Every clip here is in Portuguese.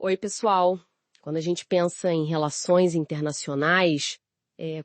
Oi, pessoal. Quando a gente pensa em relações internacionais,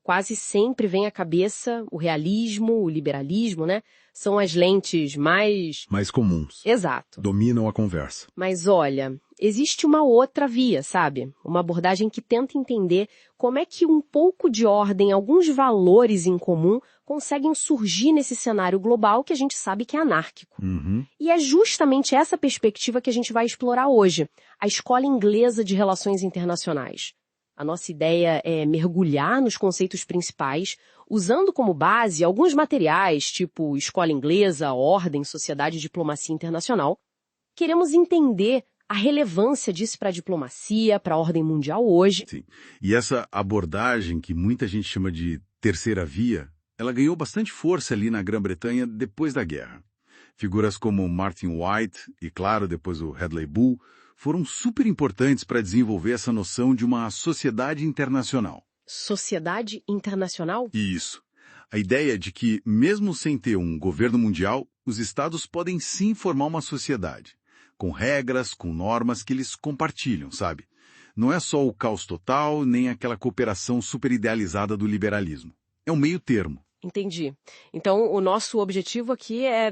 quase sempre vem à cabeça o realismo, o liberalismo, né? São as lentes mais... Mais comuns. Exato. Dominam a conversa. Mas olha, existe uma outra via, sabe? Uma abordagem que tenta entender como é que um pouco de ordem, alguns valores em comum, conseguem surgir nesse cenário global que a gente sabe que é anárquico. Uhum. E é justamente essa perspectiva que a gente vai explorar hoje, a Escola Inglesa de Relações Internacionais. A nossa ideia é mergulhar nos conceitos principais, usando como base alguns materiais, tipo Escola Inglesa, Ordem, Sociedade e Diplomacia Internacional. Queremos entender a relevância disso para a diplomacia, para a ordem mundial hoje. Sim. E essa abordagem, que muita gente chama de terceira via, ela ganhou bastante força ali na Grã-Bretanha depois da guerra. Figuras como Martin White e, claro, depois o Hadley Bull, foram super importantes para desenvolver essa noção de uma sociedade internacional. Sociedade internacional? Isso. A ideia de que, mesmo sem ter um governo mundial, os estados podem sim formar uma sociedade, com regras, com normas que eles compartilham, sabe? Não é só o caos total, nem aquela cooperação super idealizada do liberalismo. É um meio termo. Entendi. Então, o nosso objetivo aqui é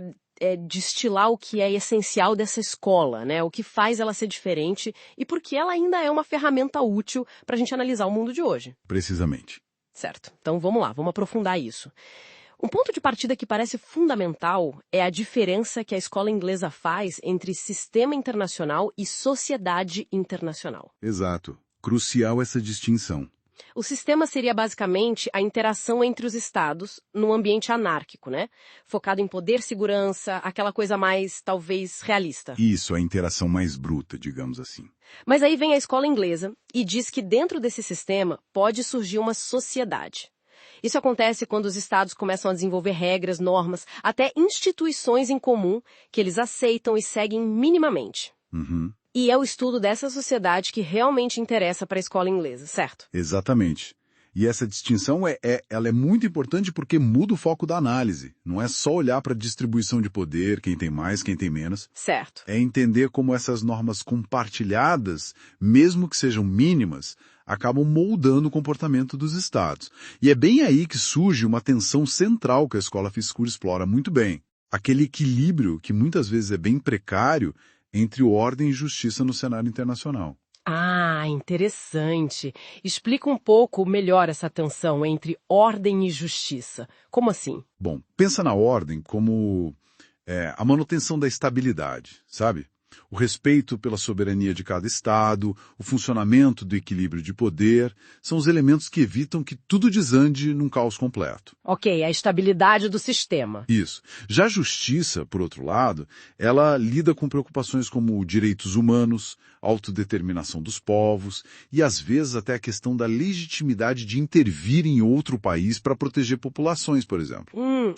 destilar o que é essencial dessa escola, né? O que faz ela ser diferente e por que ela ainda é uma ferramenta útil para a gente analisar o mundo de hoje. Precisamente. Certo. Então, vamos lá, vamos aprofundar isso. Um ponto de partida que parece fundamental é a diferença que a escola inglesa faz entre sistema internacional e sociedade internacional. Exato. Crucial essa distinção. O sistema seria basicamente a interação entre os estados num ambiente anárquico, né? Focado em poder, segurança, aquela coisa mais, talvez, realista. Isso, a interação mais bruta, digamos assim. Mas aí vem a escola inglesa e diz que dentro desse sistema pode surgir uma sociedade. Isso acontece quando os estados começam a desenvolver regras, normas, até instituições em comum que eles aceitam e seguem minimamente. Uhum. E é o estudo dessa sociedade que realmente interessa para a escola inglesa, certo? Exatamente. E essa distinção ela é muito importante porque muda o foco da análise. Não é só olhar para a distribuição de poder, quem tem mais, quem tem menos. Certo. É entender como essas normas compartilhadas, mesmo que sejam mínimas, acabam moldando o comportamento dos estados. E é bem aí que surge uma tensão central que a escola Fiskur explora muito bem. Aquele equilíbrio que muitas vezes é bem precário entre ordem e justiça no cenário internacional. Ah, interessante. Explica um pouco melhor essa tensão entre ordem e justiça. Como assim? Bom, pensa na ordem como a manutenção da estabilidade, sabe? O respeito pela soberania de cada estado, o funcionamento do equilíbrio de poder, são os elementos que evitam que tudo desande num caos completo. Ok, a estabilidade do sistema. Isso. Já a justiça, por outro lado, ela lida com preocupações como direitos humanos, autodeterminação dos povos e, às vezes, até a questão da legitimidade de intervir em outro país para proteger populações, por exemplo.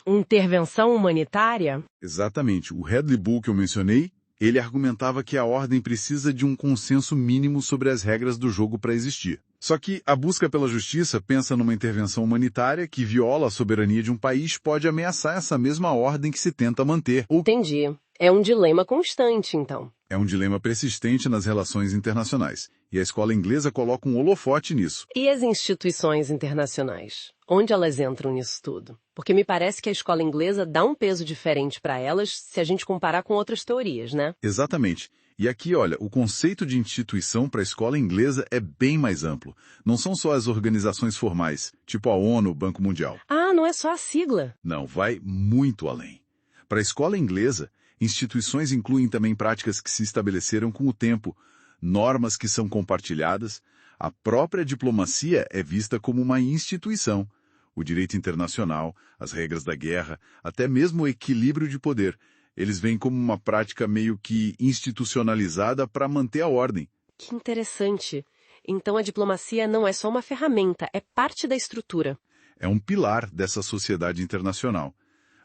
Intervenção humanitária? Exatamente. O Hadley Bull que eu mencionei, ele argumentava que a ordem precisa de um consenso mínimo sobre as regras do jogo para existir. Só que a busca pela justiça pensa numa intervenção humanitária que viola a soberania de um país pode ameaçar essa mesma ordem que se tenta manter. Entendi. É um dilema constante, então. É um dilema persistente nas relações internacionais. E a escola inglesa coloca um holofote nisso. E as instituições internacionais? Onde elas entram nisso tudo? Porque me parece que a escola inglesa dá um peso diferente para elas se a gente comparar com outras teorias, né? Exatamente. E aqui, olha, o conceito de instituição para a escola inglesa é bem mais amplo. Não são só as organizações formais, tipo a ONU, o Banco Mundial. Ah, não é só a sigla. Não, vai muito além. Para a escola inglesa, instituições incluem também práticas que se estabeleceram com o tempo, normas que são compartilhadas. A própria diplomacia é vista como uma instituição. O direito internacional, as regras da guerra, até mesmo o equilíbrio de poder. Eles veem como uma prática meio que institucionalizada para manter a ordem. Que interessante. Então a diplomacia não é só uma ferramenta, é parte da estrutura. É um pilar dessa sociedade internacional.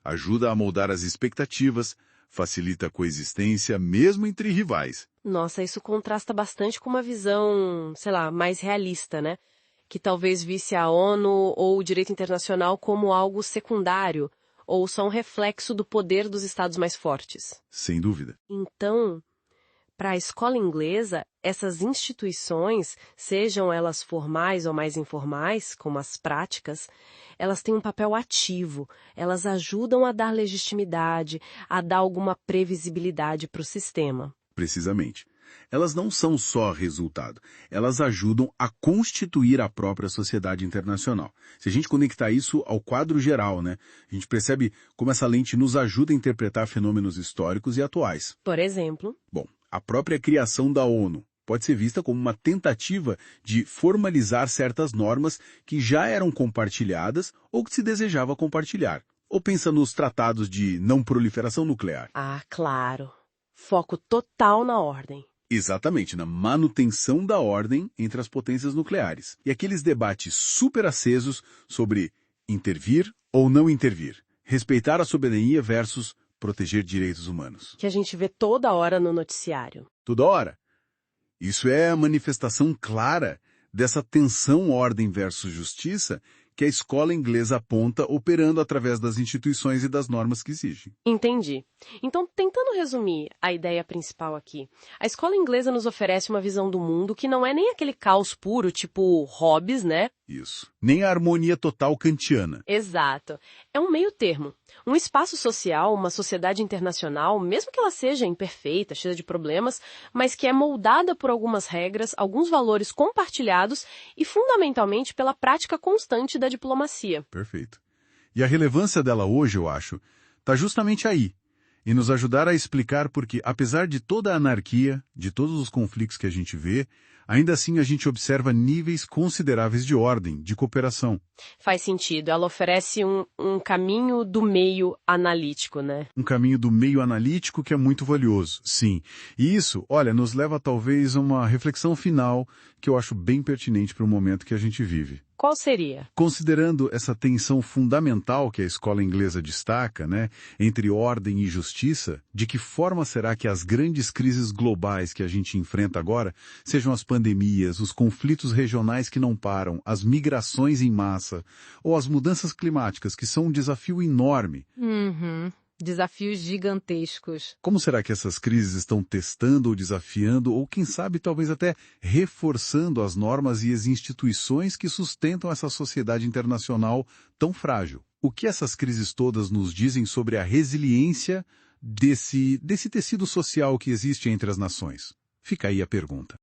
Ajuda a moldar as expectativas, facilita a coexistência mesmo entre rivais. Nossa, isso contrasta bastante com uma visão, sei lá, mais realista, né? Que talvez visse a ONU ou o direito internacional como algo secundário, ou só um reflexo do poder dos estados mais fortes. Sem dúvida. Então, para a escola inglesa, essas instituições, sejam elas formais ou mais informais, como as práticas, elas têm um papel ativo, elas ajudam a dar legitimidade, a dar alguma previsibilidade para o sistema. Precisamente. Elas não são só resultado, elas ajudam a constituir a própria sociedade internacional. Se a gente conectar isso ao quadro geral, né, a gente percebe como essa lente nos ajuda a interpretar fenômenos históricos e atuais. Por exemplo, Bom, a própria criação da ONU pode ser vista como uma tentativa de formalizar certas normas que já eram compartilhadas ou que se desejava compartilhar. Ou pensa nos tratados de não proliferação nuclear. ah, claro, foco total na ordem. Exatamente, na manutenção da ordem entre as potências nucleares. E aqueles debates super acesos sobre intervir ou não intervir, respeitar a soberania versus proteger direitos humanos. Que a gente vê toda hora no noticiário. Toda hora. Isso é a manifestação clara dessa tensão ordem versus justiça que a escola inglesa aponta operando através das instituições e das normas que exigem. Entendi. Então, tentando resumir a ideia principal aqui, a escola inglesa nos oferece uma visão do mundo que não é nem aquele caos puro, tipo Hobbes, né? Isso. Nem a harmonia total kantiana. Exato. É um meio termo. Um espaço social, uma sociedade internacional, mesmo que ela seja imperfeita, cheia de problemas, mas que é moldada por algumas regras, alguns valores compartilhados e, fundamentalmente, pela prática constante da diplomacia. Perfeito. E a relevância dela hoje, eu acho, está justamente aí. E nos ajudar a explicar porque, apesar de toda a anarquia, de todos os conflitos que a gente vê, ainda assim a gente observa níveis consideráveis de ordem, de cooperação. Faz sentido. Ela oferece um caminho do meio analítico, né? Um caminho do meio analítico que é muito valioso, sim. E isso, olha, nos leva talvez a uma reflexão final que eu acho bem pertinente para o momento que a gente vive. Qual seria? Considerando essa tensão fundamental que a escola inglesa destaca, né, entre ordem e justiça, de que forma será que as grandes crises globais que a gente enfrenta agora, sejam as pandemias, os conflitos regionais que não param, as migrações em massa, ou as mudanças climáticas, que são um desafio enorme? Desafios gigantescos. Como será que essas crises estão testando ou desafiando, ou quem sabe talvez até reforçando as normas e as instituições que sustentam essa sociedade internacional tão frágil? O que essas crises todas nos dizem sobre a resiliência desse tecido social que existe entre as nações? Fica aí a pergunta.